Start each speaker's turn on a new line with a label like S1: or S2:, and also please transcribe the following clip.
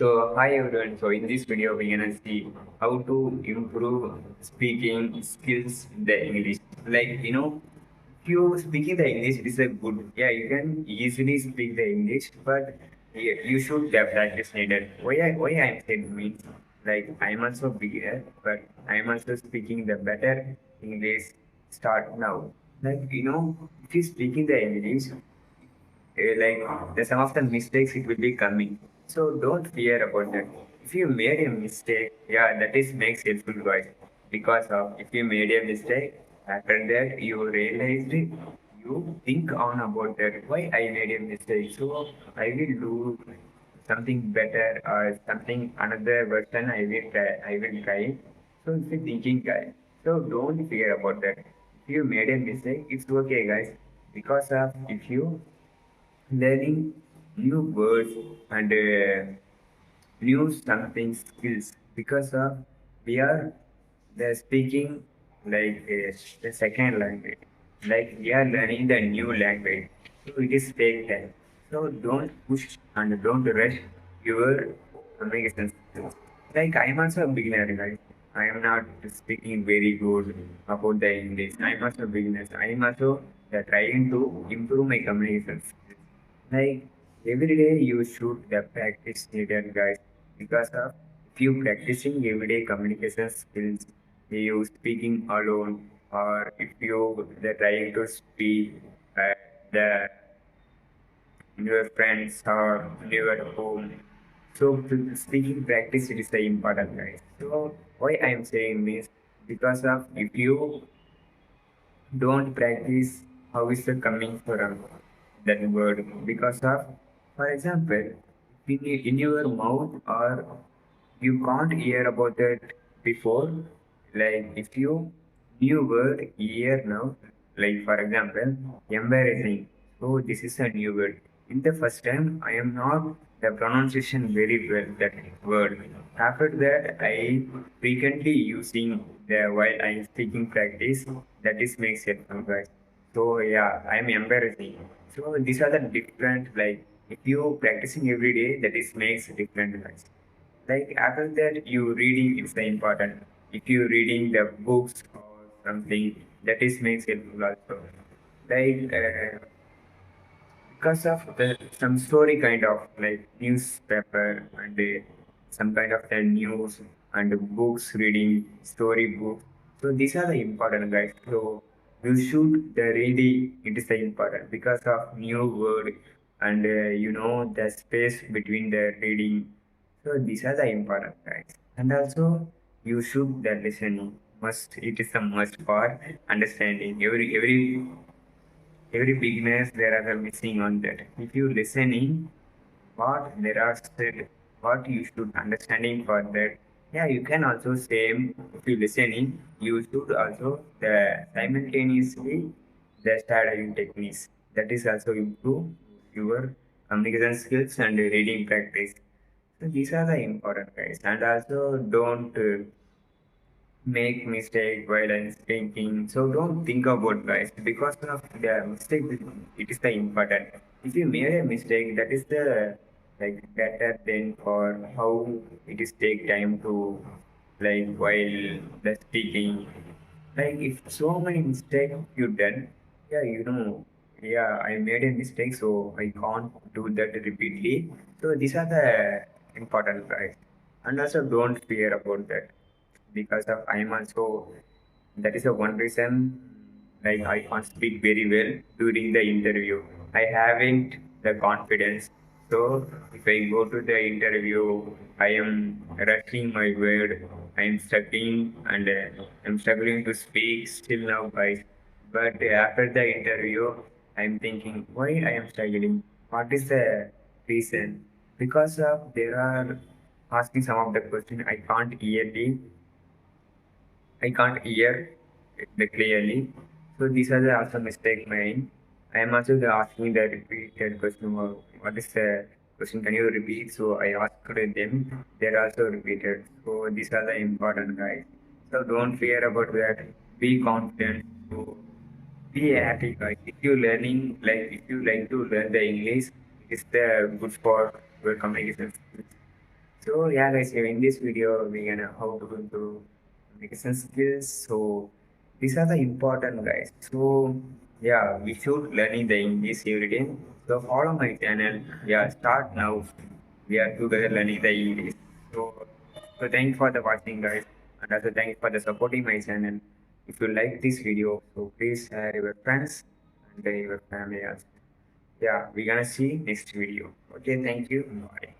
S1: Hi everyone. So in this video, we're gonna see how to improve speaking skills in the English. If you speaking the English, it is a good. Yeah, you can easily speak the English, but you should have practice needed. Why I'm saying means I'm also beginner, but I'm also speaking the better English. Start now. If you speaking the English, the some of the mistakes it will be coming. So don't fear about that. If you made a mistake, yeah, that is makes helpful guys. Because of if you made a mistake, after that you realized it, you think on about that. Why I made a mistake? So I will do something better or something another version I will try. I will try. So it's a thinking guy. So don't fear about that. If you made a mistake, it's okay guys. Because of if you learning new words and new something skills because of we are the speaking the second language, like we are learning the new language, so it is take time. So don't push and don't rush your communication skills. Like I'm also a beginner, right? I am not speaking very good about the English. I'm also a beginner. I'm also trying to improve my communication skills. Like every day you should the practice needed guys because of if you practicing everyday communication skills, you speaking alone or if you the trying to speak the your friends or your home. So speaking practice it is the important guys. So why I'm saying this because of if you don't practice how is the coming from that word because of for example in your mouth or you can't hear about it before, like if you new word hear now, like for example embarrassing, so this is a new word. In the first time I am not the pronunciation very well that word. After that I frequently using the while I am speaking practice, that is makes it guys. So yeah, I'm embarrassing. So these are the different, like if you practicing every day, that is makes different guys. Like after that you reading is the important. If you reading the books or something, that is makes helpful also. Like because of the some story kind of like newspaper and some kind of the news and books reading story books. So these are the important guys. So you should the reading it is the important because of new word and the space between the reading. So these are the important guys. And also you should the listening must, it is a must for understanding every beginners there are missing on that. If you listening, what there are said, what you should understanding for that. Yeah, you can also same if you listening, you should also the simultaneously the studying techniques. That is also improve your communication skills and reading practice. So these are the important guys. And also don't make mistake while I'm speaking. So don't think about guys because of the mistake. It is the important. If you made a mistake, that is the like better than for how it is take time to like while the speaking. Like if so many mistakes you done, yeah, yeah, I made a mistake, so I can't do that repeatedly. So these are the important guys. And also don't fear about that because of I'm also that is a one reason like I can't speak very well during the interview. I haven't the confidence. So if I go to the interview, I am rushing my word. I am studying and I'm struggling to speak still now, guys. But after the interview, I'm thinking why I am struggling. What is the reason? Because of there are asking some of the question I can't hear I can't hear it clearly. So these are the also mistake mine. I am also asking the repeated question. What is the question? Can you repeat? So I asked them. They're also repeated. So these are the important guys. So don't fear about that. Be confident. So be happy guys. If you learning like if you like to learn the English, it's the good for your communication skills. So yeah, guys, here in this video, we're gonna how to improve communication skills. So these are the important guys. So yeah, we should learning the English every day. So follow my channel. Yeah, start now. We are together learning the English. So thank you for the watching, guys, and also thank you for the supporting my channel. If you like this video, so please share your friends and your family also. Yeah, we're gonna see next video. Okay, thank you. Bye.